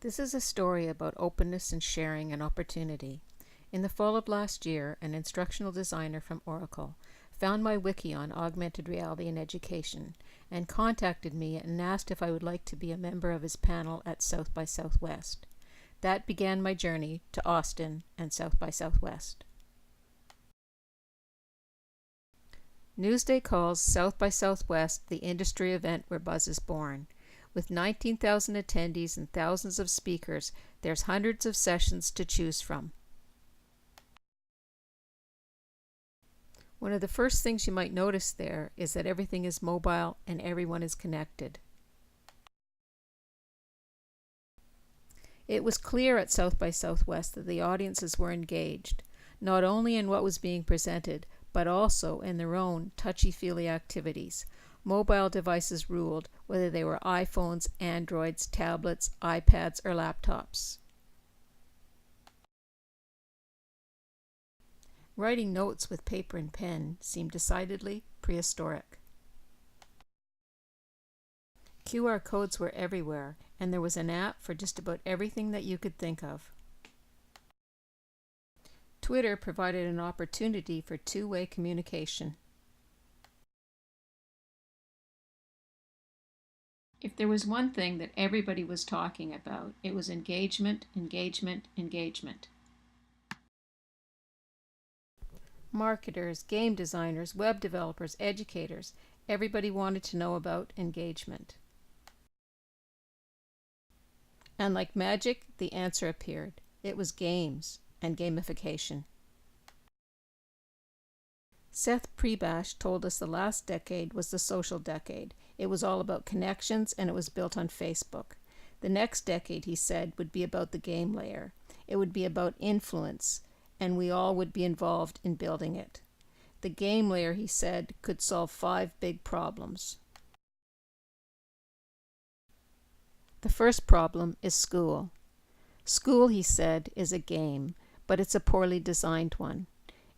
This is a story about openness and sharing and opportunity. In the fall of last year, an instructional designer from Oracle found my wiki on augmented reality in education and contacted me and asked if I would like to be a member of his panel at South by Southwest. That began my journey to Austin and South by Southwest. Newsday calls South by Southwest the industry event where buzz is born. With 19,000 attendees and thousands of speakers, there's hundreds of sessions to choose from. One of the first things you might notice there is that everything is mobile and everyone is connected. It was clear at South by Southwest that the audiences were engaged, not only in what was being presented, but also in their own touchy-feely activities. Mobile devices ruled, whether they were iPhones, Androids, tablets, iPads, or laptops. Writing notes with paper and pen seemed decidedly prehistoric. QR codes were everywhere, and there was an app for just about everything that you could think of. Twitter provided an opportunity for two-way communication. If there was one thing that everybody was talking about, it was engagement, engagement, engagement. Marketers, game designers, web developers, educators, everybody wanted to know about engagement. And like magic, the answer appeared. It was games and gamification. Seth Prebash told us the last decade was the social decade. It was all about connections, and it was built on Facebook. The next decade, he said, would be about the game layer. It would be about influence, and we all would be involved in building it. The game layer, he said, could solve 5 big problems. The first problem is school. School, he said, is a game, but it's a poorly designed one.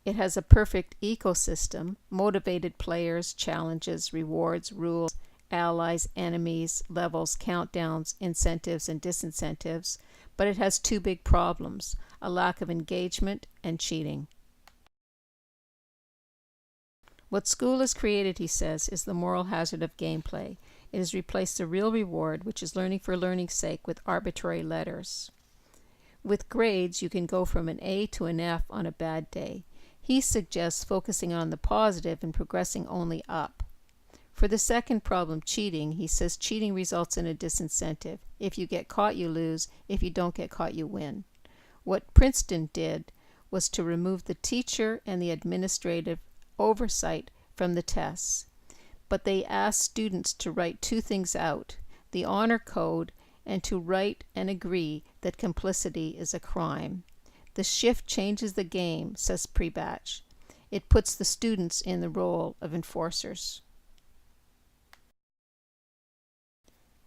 It has a perfect ecosystem, motivated players, challenges, rewards, rules, allies, enemies, levels, countdowns, incentives, and disincentives, but it has 2 big problems: a lack of engagement and cheating. What school has created, he says, is the moral hazard of gameplay. It has replaced the real reward, which is learning for learning's sake, with arbitrary letters. With grades, you can go from an A to an F on a bad day. He suggests focusing on the positive and progressing only up. For the second problem, cheating, he says cheating results in a disincentive. If you get caught, you lose. If you don't get caught, you win. What Princeton did was to remove the teacher and the administrative oversight from the tests. But they asked students to write 2 things out: the honor code and to write and agree that complicity is a crime. The shift changes the game, says Prebash. It puts the students in the role of enforcers.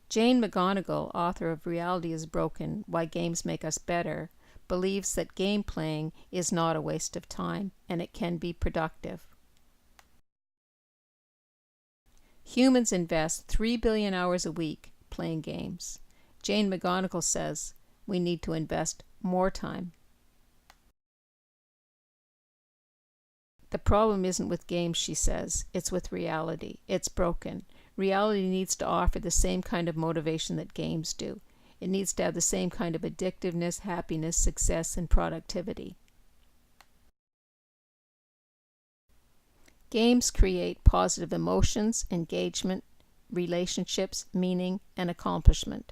Jane McGonigal, author of Reality is Broken: Why Games Make Us Better, believes that game playing is not a waste of time, and it can be productive. Humans invest 3 billion hours a week playing games. Jane McGonigal says we need to invest more time. The problem isn't with games, she says, it's with reality. It's broken. Reality needs to offer the same kind of motivation that games do. It needs to have the same kind of addictiveness, happiness, success, and productivity. Games create positive emotions, engagement, relationships, meaning, and accomplishment.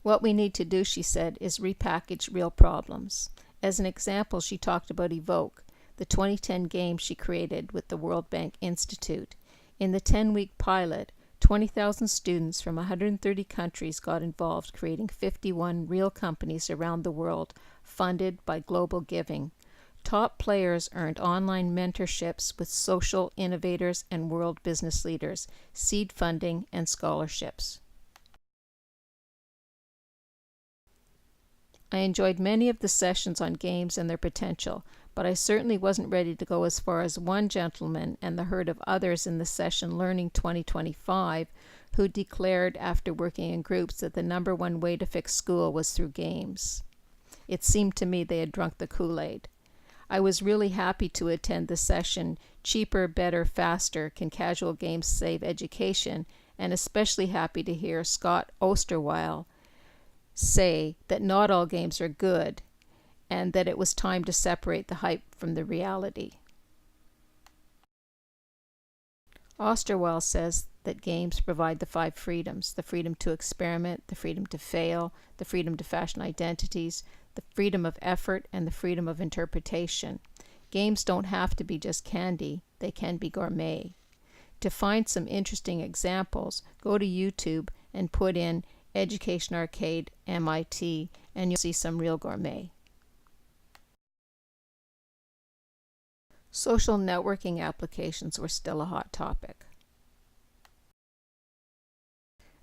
What we need to do, she said, is repackage real problems. As an example, she talked about Evoke, the 2010 game she created with the World Bank Institute. In the 10-week pilot, 20,000 students from 130 countries got involved, creating 51 real companies around the world, funded by global giving. Top players earned online mentorships with social innovators and world business leaders, seed funding, and scholarships. I enjoyed many of the sessions on games and their potential, but I certainly wasn't ready to go as far as one gentleman and the herd of others in the session Learning 2025, who declared after working in groups that the #1 way to fix school was through games. It seemed to me they had drunk the Kool-Aid. I was really happy to attend the session, Cheaper, Better, Faster, Can Casual Games Save Education, and especially happy to hear Scott Osterweil say that not all games are good and that it was time to separate the hype from the reality. Osterweil says that games provide the 5 freedoms: the freedom to experiment, the freedom to fail, the freedom to fashion identities, the freedom of effort, and the freedom of interpretation. Games don't have to be just candy, they can be gourmet. To find some interesting examples, go to YouTube and put in Education Arcade MIT and you'll see some real gourmet. Social networking applications were still a hot topic.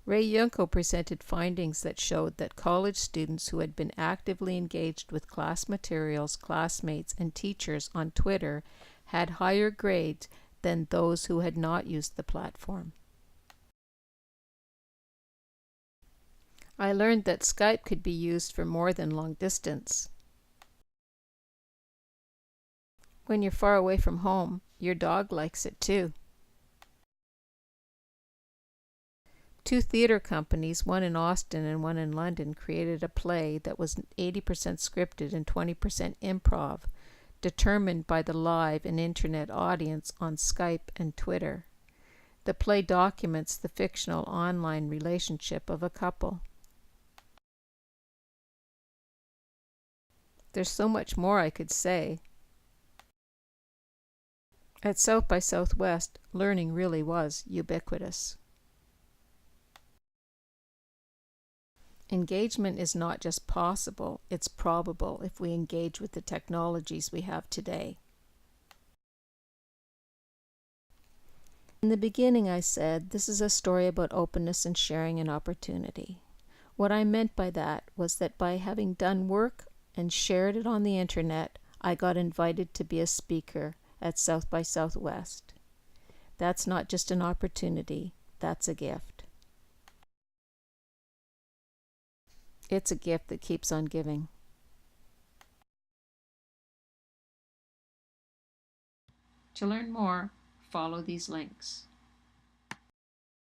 Ray Yunko presented findings that showed that college students who had been actively engaged with class materials, classmates, and teachers on Twitter had higher grades than those who had not used the platform. I learned that Skype could be used for more than long distance. When you're far away from home, your dog likes it too. 2 theater companies, one in Austin and one in London, created a play that was 80% scripted and 20% improv, determined by the live and internet audience on Skype and Twitter. The play documents the fictional online relationship of a couple. There's so much more I could say. At South by Southwest, learning really was ubiquitous. Engagement is not just possible, it's probable if we engage with the technologies we have today. In the beginning I said, this is a story about openness and sharing and opportunity. What I meant by that was that by having done work and shared it on the internet, I got invited to be a speaker at South by Southwest. That's not just an opportunity, that's a gift. It's a gift that keeps on giving. To learn more, follow these links.